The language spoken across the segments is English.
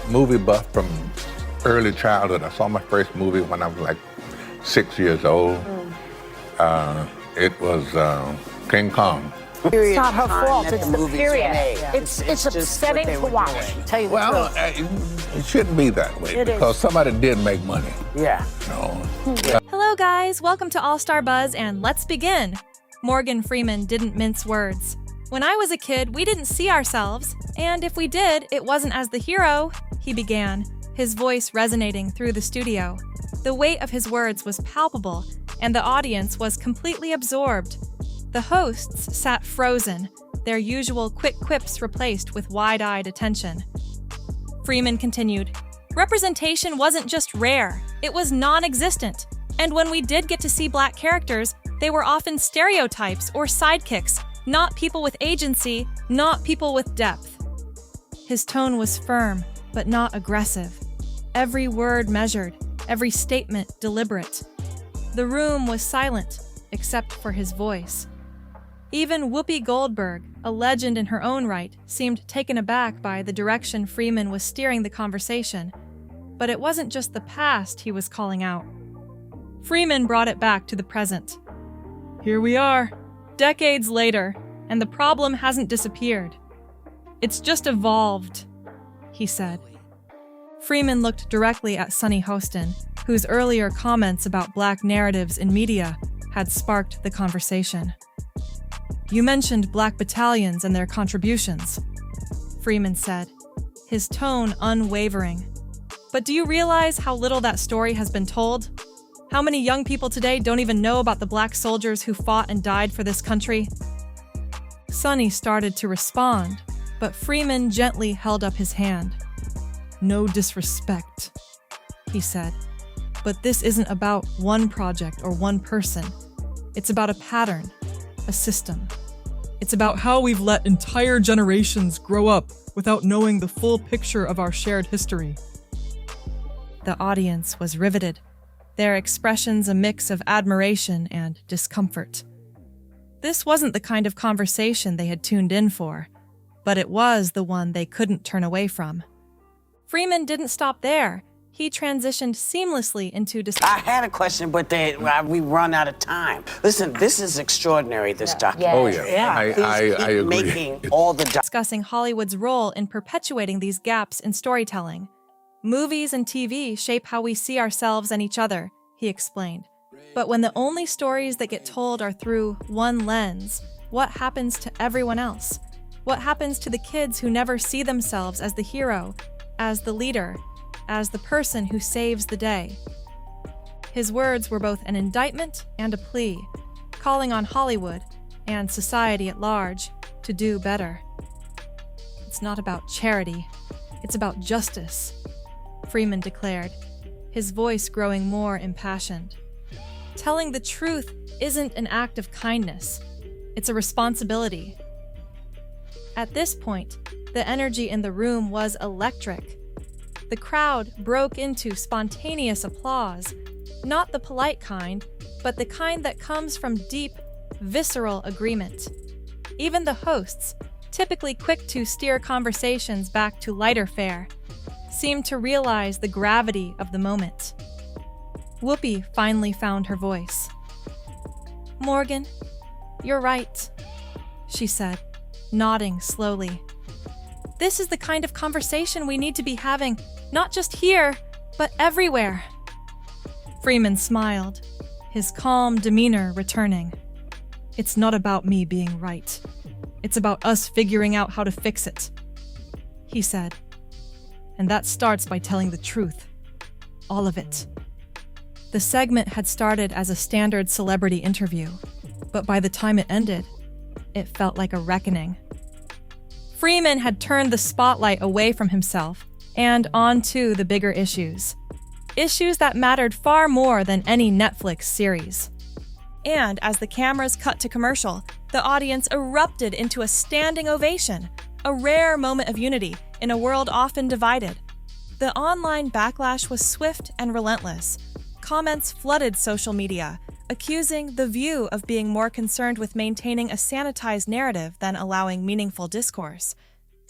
movie buff from early childhood. I saw my first movie when I was like 6 years old. It was King Kong. It's not her fault. It's the period. It's upsetting to watch. Tell you the Well, truth. it shouldn't be that way because somebody did make money. Yeah. Hello guys, welcome to AllStarBuzz and let's begin. Morgan Freeman didn't mince words. When I was a kid, we didn't see ourselves, and if we did, it wasn't as the hero, he began, his voice resonating through the studio. The weight of his words was palpable, and the audience was completely absorbed. The hosts sat frozen, their usual quick quips replaced with wide-eyed attention. Freeman continued, "Representation wasn't just rare, it was non-existent. And when we did get to see black characters, they were often stereotypes or sidekicks, not people with agency, not people with depth." His tone was firm, but not aggressive. Every word measured, every statement deliberate. The room was silent, except for his voice. Even Whoopi Goldberg, a legend in her own right, seemed taken aback by the direction Freeman was steering the conversation. But it wasn't just the past he was calling out. Freeman brought it back to the present. "Here we are, decades later, and the problem hasn't disappeared. It's just evolved," he said. Freeman looked directly at Sunny Hostin, whose earlier comments about black narratives in media had sparked the conversation. "You mentioned black battalions and their contributions," Freeman said, his tone unwavering. "But do you realize how little that story has been told? How many young people today don't even know about the black soldiers who fought and died for this country?" Sunny started to respond, but Freeman gently held up his hand. "No disrespect," he said, "but this isn't about one project or one person. It's about a pattern, a system. It's about how we've let entire generations grow up without knowing the full picture of our shared history." The audience was riveted, their expressions a mix of admiration and discomfort. This wasn't the kind of conversation they had tuned in for, but it was the one they couldn't turn away from. Freeman didn't stop there. He transitioned seamlessly into I had a question, but we run out of time. Listen, this is extraordinary, this document. Oh, yeah. I agree. Making all the discussing Hollywood's role in perpetuating these gaps in storytelling. "Movies and TV shape how we see ourselves and each other," he explained. "But when the only stories that get told are through one lens, what happens to everyone else? What happens to the kids who never see themselves as the hero, as the leader, as the person who saves the day?" His words were both an indictment and a plea, calling on Hollywood and society at large to do better. "It's not about charity, it's about justice," Freeman declared, his voice growing more impassioned. "Telling the truth isn't an act of kindness, it's a responsibility." At this point, the energy in the room was electric. The crowd broke into spontaneous applause, not the polite kind, but the kind that comes from deep, visceral agreement. Even the hosts, typically quick to steer conversations back to lighter fare, seemed to realize the gravity of the moment. Whoopi finally found her voice. "Morgan, you're right," she said, nodding slowly. "This is the kind of conversation we need to be having, not just here, but everywhere." Freeman smiled, his calm demeanor returning. "It's not about me being right. It's about us figuring out how to fix it," he said. "And that starts by telling the truth. All of it." The segment had started as a standard celebrity interview, but by the time it ended, it felt like a reckoning. Freeman had turned the spotlight away from himself and onto the bigger issues. Issues that mattered far more than any Netflix series. And as the cameras cut to commercial, the audience erupted into a standing ovation, a rare moment of unity in a world often divided. The online backlash was swift and relentless. Comments flooded social media, accusing The View of being more concerned with maintaining a sanitized narrative than allowing meaningful discourse.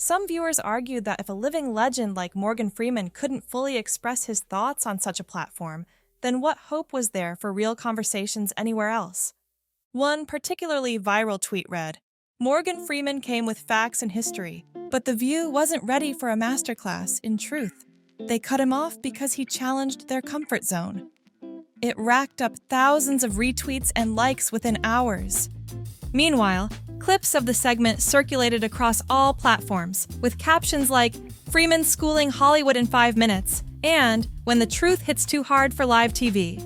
Some viewers argued that if a living legend like Morgan Freeman couldn't fully express his thoughts on such a platform, then what hope was there for real conversations anywhere else? One particularly viral tweet read, "Morgan Freeman came with facts and history, but The View wasn't ready for a masterclass in truth. They cut him off because he challenged their comfort zone." It racked up thousands of retweets and likes within hours. Meanwhile, clips of the segment circulated across all platforms, with captions like, "Freeman schooling Hollywood in 5 minutes," and "When the truth hits too hard for live TV."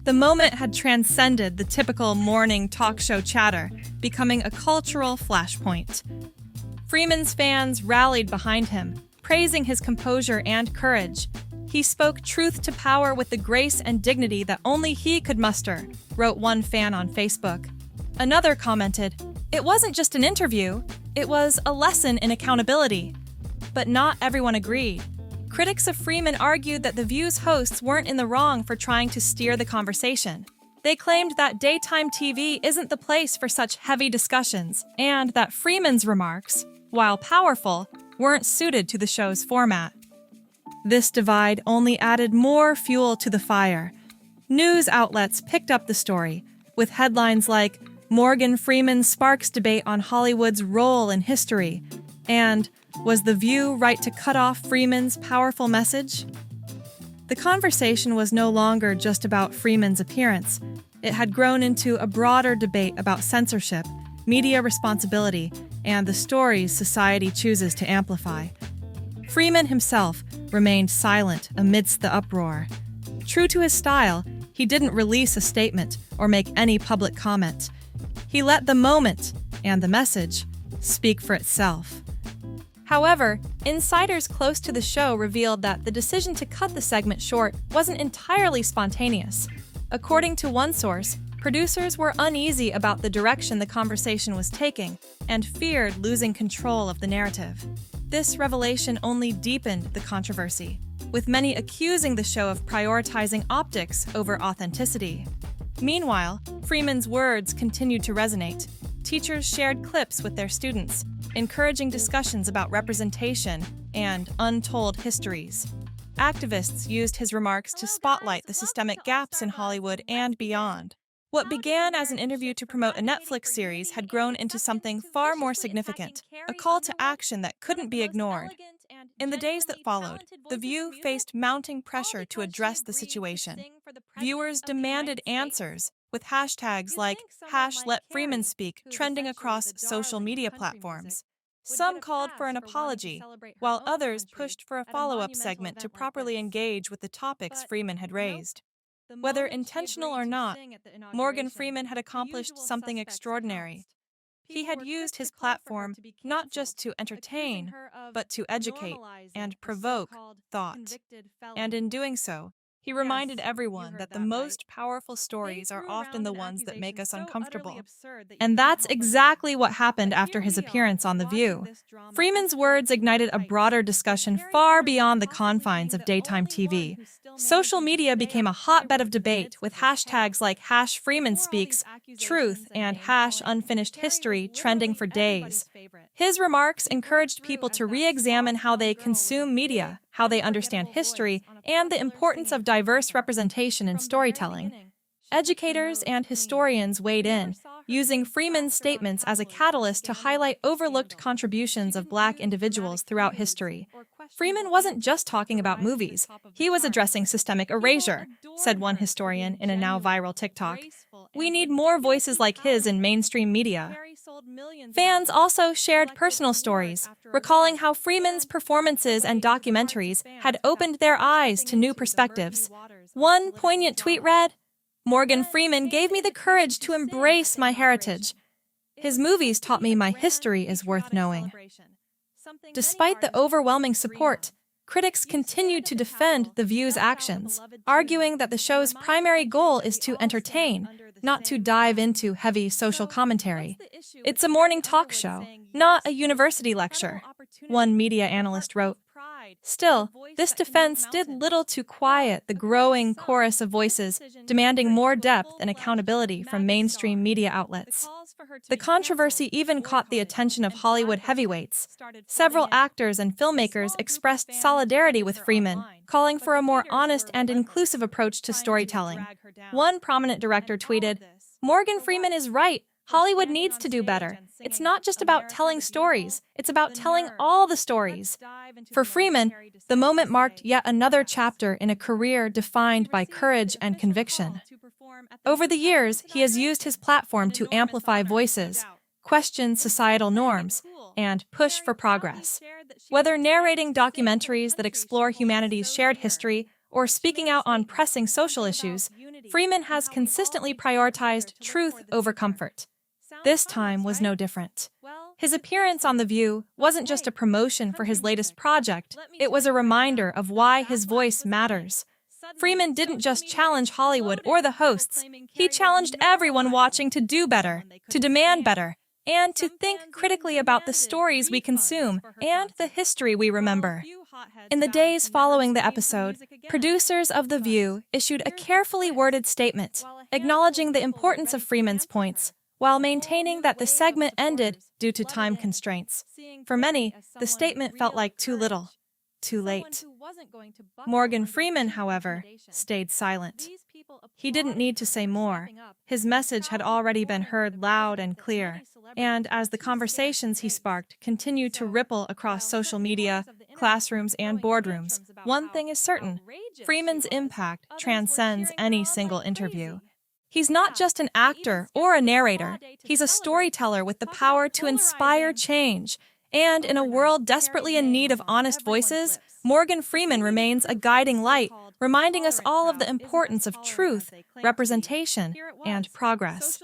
The moment had transcended the typical morning talk show chatter, becoming a cultural flashpoint. Freeman's fans rallied behind him, praising his composure and courage. "He spoke truth to power with the grace and dignity that only he could muster," wrote one fan on Facebook. Another commented, "It wasn't just an interview, it was a lesson in accountability." But not everyone agreed. Critics of Freeman argued that The View's hosts weren't in the wrong for trying to steer the conversation. They claimed that daytime TV isn't the place for such heavy discussions, and that Freeman's remarks, while powerful, weren't suited to the show's format. This divide only added more fuel to the fire. News outlets picked up the story, with headlines like, "Morgan Freeman sparks debate on Hollywood's role in history," and "Was The View right to cut off Freeman's powerful message?" The conversation was no longer just about Freeman's appearance. It had grown into a broader debate about censorship, media responsibility, and the stories society chooses to amplify. Freeman himself remained silent amidst the uproar. True to his style, he didn't release a statement or make any public comment. He let the moment and the message speak for itself. However, insiders close to the show revealed that the decision to cut the segment short wasn't entirely spontaneous. According to one source, producers were uneasy about the direction the conversation was taking and feared losing control of the narrative. This revelation only deepened the controversy, with many accusing the show of prioritizing optics over authenticity. Meanwhile, Freeman's words continued to resonate. Teachers shared clips with their students, encouraging discussions about representation and untold histories. Activists used his remarks to spotlight the systemic gaps in Hollywood and beyond. What began as an interview to promote a Netflix series had grown into something far more significant, a call to action that couldn't be ignored. In the days that followed, The View faced mounting pressure to address the situation. Viewers demanded answers, with hashtags like #LetFreemanSpeak trending across social media platforms. Some called for an apology, while others pushed for a follow-up segment to properly engage with the topics Freeman had raised. Whether intentional or not, Morgan Freeman had accomplished something extraordinary. He had used his platform not just to entertain, but to educate and provoke thought. And in doing so, he reminded everyone that the most powerful stories are often the ones that make us uncomfortable. And that's exactly what happened after his appearance on The View. Freeman's words ignited a broader discussion far beyond the confines of daytime TV. Social media became a hotbed of debate, with hashtags like #FreemanSpeaks, Truth, and #UnfinishedHistory trending for days. His remarks encouraged people to re-examine how they consume media, how they understand history, and the importance of diverse representation in storytelling. Educators and historians weighed in, using Freeman's statements as a catalyst to highlight overlooked contributions of Black individuals throughout history. Freeman wasn't just talking about movies, he was addressing systemic erasure, said one historian in a now viral TikTok. We need more voices like his in mainstream media. Fans also shared personal stories, recalling how Freeman's performances and documentaries had opened their eyes to new perspectives. One poignant tweet read, "Morgan Freeman gave me the courage to embrace my heritage. His movies taught me my history is worth knowing." Despite the overwhelming support, critics continued to defend The View's actions, arguing that the show's primary goal is to entertain, not to dive into heavy social commentary. It's a morning talk show, not a university lecture, one media analyst wrote. Still, this defense did little to quiet the growing chorus of voices demanding more depth and accountability from mainstream media outlets. The controversy even caught the attention of Hollywood heavyweights. Several actors and filmmakers expressed solidarity with Freeman, calling for a more honest and inclusive approach to storytelling. One prominent director tweeted, "Morgan Freeman is right. Hollywood needs to do better. It's not just about telling stories, it's about telling all the stories." For Freeman, the moment marked yet another chapter in a career defined by courage and conviction. Over the years, he has used his platform to amplify voices, question societal norms, and push for progress. Whether narrating documentaries that explore humanity's shared history or speaking out on pressing social issues, Freeman has consistently prioritized truth over comfort. This time was no different. His appearance on The View wasn't just a promotion for his latest project, it was a reminder of why his voice matters. Freeman didn't just challenge Hollywood or the hosts, he challenged everyone watching to do better, to demand better, and to think critically about the stories we consume and the history we remember. In the days following the episode, producers of The View issued a carefully worded statement, acknowledging the importance of Freeman's points, while maintaining that the segment ended due to time constraints. For many, the statement felt like too little, too late. Morgan Freeman, however, stayed silent. He didn't need to say more. His message had already been heard loud and clear. And as the conversations he sparked continued to ripple across social media, classrooms, and boardrooms, one thing is certain: Freeman's impact transcends any single interview. He's not just an actor or a narrator, he's a storyteller with the power to inspire change. And in a world desperately in need of honest voices, Morgan Freeman remains a guiding light, reminding us all of the importance of truth, representation, and progress.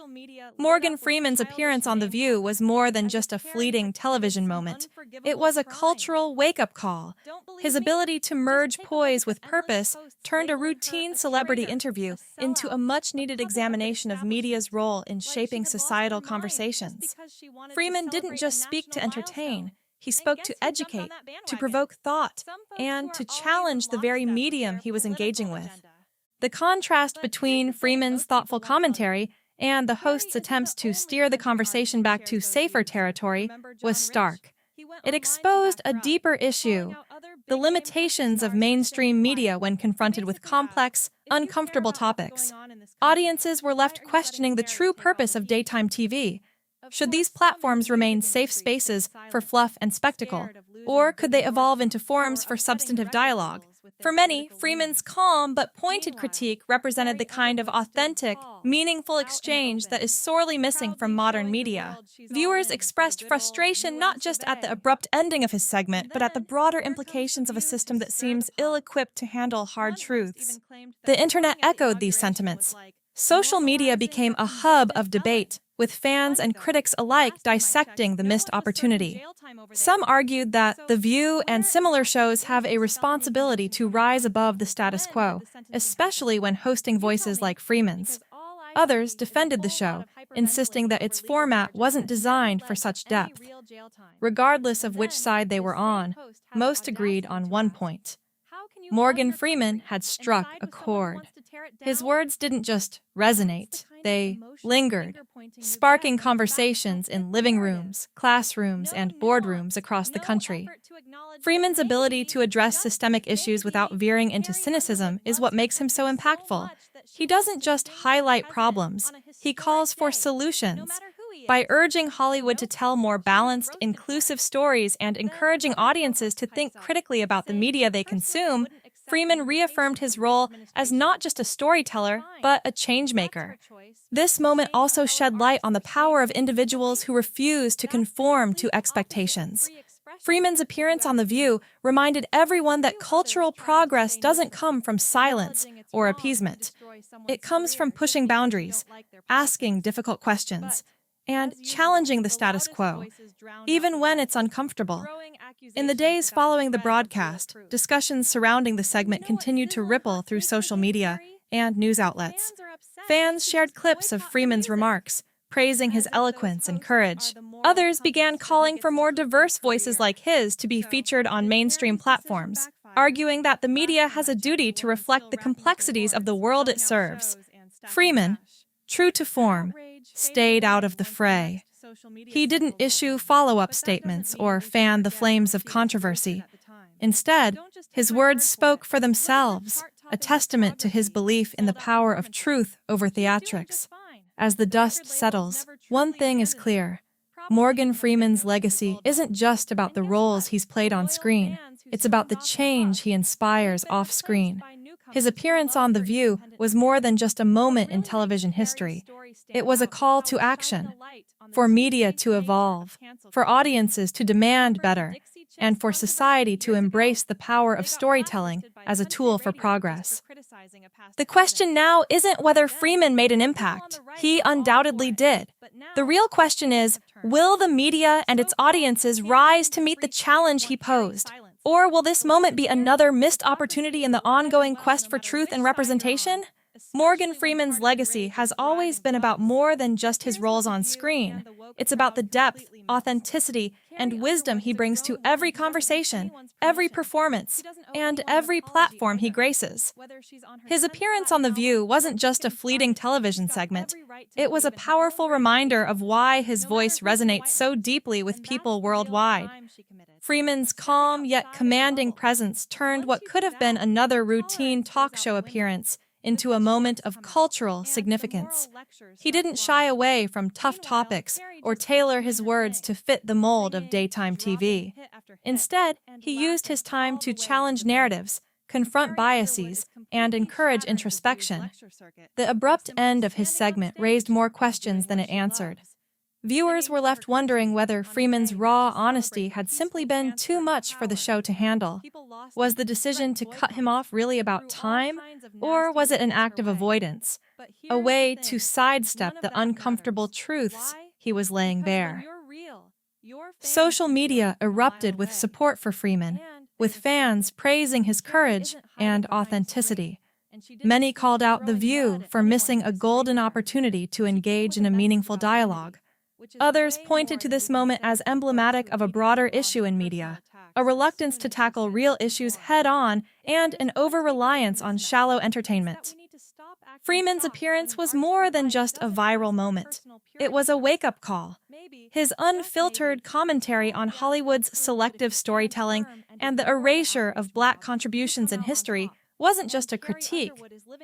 Morgan Freeman's appearance on The View was more than just a fleeting television moment. It was a cultural wake-up call. His ability to merge poise with purpose turned a routine celebrity interview into a much-needed examination of media's role in shaping societal conversations. Freeman didn't just speak to entertain. He spoke to educate, to provoke thought, and to challenge the very medium he was engaging with. The contrast between Freeman's thoughtful commentary and the host's attempts to steer the conversation back to safer territory was stark. It exposed a deeper issue: the limitations of mainstream media when confronted with complex, uncomfortable topics. Audiences were left questioning the true purpose of daytime TV. Should these platforms remain safe spaces for fluff and spectacle, or could they evolve into forums for substantive dialogue? For many, Freeman's calm but pointed critique represented the kind of authentic, meaningful exchange that is sorely missing from modern media. Viewers expressed frustration not just at the abrupt ending of his segment, but at the broader implications of a system that seems ill-equipped to handle hard truths. The internet echoed these sentiments. Social media became a hub of debate, with fans and critics alike dissecting the missed opportunity. Some argued that The View and similar shows have a responsibility to rise above the status quo, especially when hosting voices like Freeman's. Others defended the show, insisting that its format wasn't designed for such depth. Regardless of which side they were on, most agreed on one point: Morgan Freeman had struck a chord. His words didn't just resonate, they lingered, sparking conversations in living rooms, classrooms, and boardrooms across the country. Freeman's ability to address systemic issues without veering into cynicism is what makes him so impactful. He doesn't just highlight problems, he calls for solutions. By urging Hollywood to tell more balanced, inclusive stories and encouraging audiences to think critically about the media they consume, Freeman reaffirmed his role as not just a storyteller, but a changemaker. This moment also shed light on the power of individuals who refuse to conform to expectations. Freeman's appearance on The View reminded everyone that cultural progress doesn't come from silence or appeasement. It comes from pushing boundaries, asking difficult questions, and challenging the status quo, even when it's uncomfortable. In the days following the broadcast, discussions surrounding the segment continued to ripple through social media and news outlets. Fans shared clips of Freeman's remarks, praising his eloquence and courage. Others began calling for more diverse voices like his to be featured on mainstream platforms, arguing that the media has a duty to reflect the complexities of the world it serves. Freeman, true to form, stayed out of the fray. He didn't issue follow-up statements or fan the flames of controversy. Instead, his words spoke for themselves, a testament to his belief in the power of truth over theatrics. As the dust settles, one thing is clear. Morgan Freeman's legacy isn't just about the roles he's played on screen. It's about the change he inspires off-screen. His appearance on The View was more than just a moment in television history. It was a call to action, for media to evolve, for audiences to demand better, and for society to embrace the power of storytelling as a tool for progress. The question now isn't whether Freeman made an impact. He undoubtedly did. The real question is, will the media and its audiences rise to meet the challenge he posed? Or will this moment be another missed opportunity in the ongoing quest for truth and representation? Morgan Freeman's legacy has always been about more than just his roles on screen. It's about the depth, authenticity, and wisdom he brings to every conversation, every performance, and every platform he graces. His appearance on The View wasn't just a fleeting television segment. It was a powerful reminder of why his voice resonates so deeply with people worldwide. Freeman's calm yet commanding presence turned what could have been another routine talk show appearance into a moment of cultural significance. He didn't shy away from tough topics or tailor his words to fit the mold of daytime TV. Instead, he used his time to challenge narratives, confront biases, and encourage introspection. The abrupt end of his segment raised more questions than it answered. Viewers were left wondering whether Freeman's raw honesty had simply been too much for the show to handle. Was the decision to cut him off really about time, or was it an act of avoidance, a way to sidestep the uncomfortable truths he was laying bare? Social media erupted with support for Freeman, with fans praising his courage and authenticity. Many called out The View for missing a golden opportunity to engage in a meaningful dialogue. Others pointed to this moment as emblematic of a broader issue in media, a reluctance to tackle real issues head-on and an over-reliance on shallow entertainment. Freeman's appearance was more than just a viral moment. It was a wake-up call. His unfiltered commentary on Hollywood's selective storytelling and the erasure of Black contributions in history wasn't just a critique.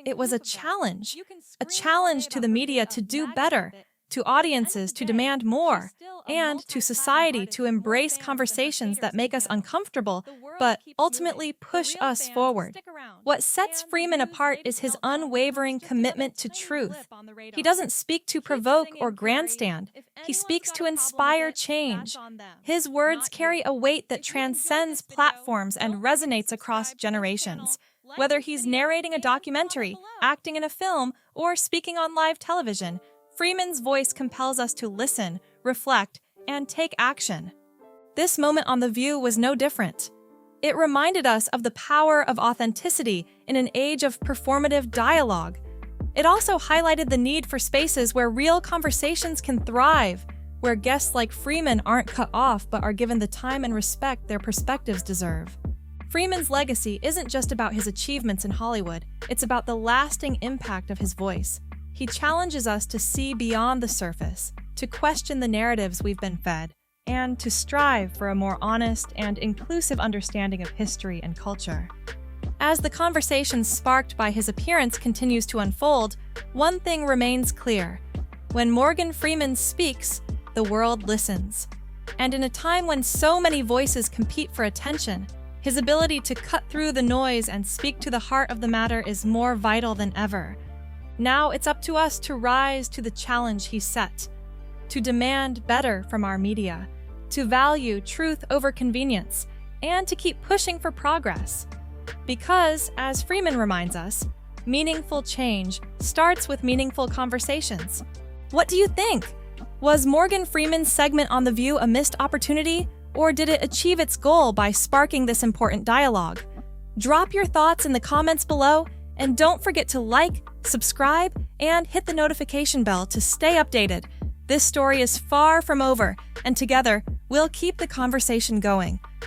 It was a challenge to the media to do better, to audiences to demand more, and to society to embrace conversations that make us uncomfortable, but ultimately push us forward. What sets Freeman apart is his unwavering commitment to truth. He doesn't speak to provoke or grandstand. He speaks to inspire change. His words carry a weight that transcends platforms and resonates across generations. Whether he's narrating a documentary, acting in a film, or speaking on live television, Freeman's voice compels us to listen, reflect, and take action. This moment on The View was no different. It reminded us of the power of authenticity in an age of performative dialogue. It also highlighted the need for spaces where real conversations can thrive, where guests like Freeman aren't cut off but are given the time and respect their perspectives deserve. Freeman's legacy isn't just about his achievements in Hollywood, it's about the lasting impact of his voice. He challenges us to see beyond the surface, to question the narratives we've been fed, and to strive for a more honest and inclusive understanding of history and culture. As the conversation sparked by his appearance continues to unfold, one thing remains clear. When Morgan Freeman speaks, the world listens. And in a time when so many voices compete for attention, his ability to cut through the noise and speak to the heart of the matter is more vital than ever. Now it's up to us to rise to the challenge he set, to demand better from our media, to value truth over convenience, and to keep pushing for progress. Because, as Freeman reminds us, meaningful change starts with meaningful conversations. What do you think? Was Morgan Freeman's segment on The View a missed opportunity, or did it achieve its goal by sparking this important dialogue? Drop your thoughts in the comments below, and don't forget to like, subscribe, and hit the notification bell to stay updated. This story is far from over, and together, we'll keep the conversation going.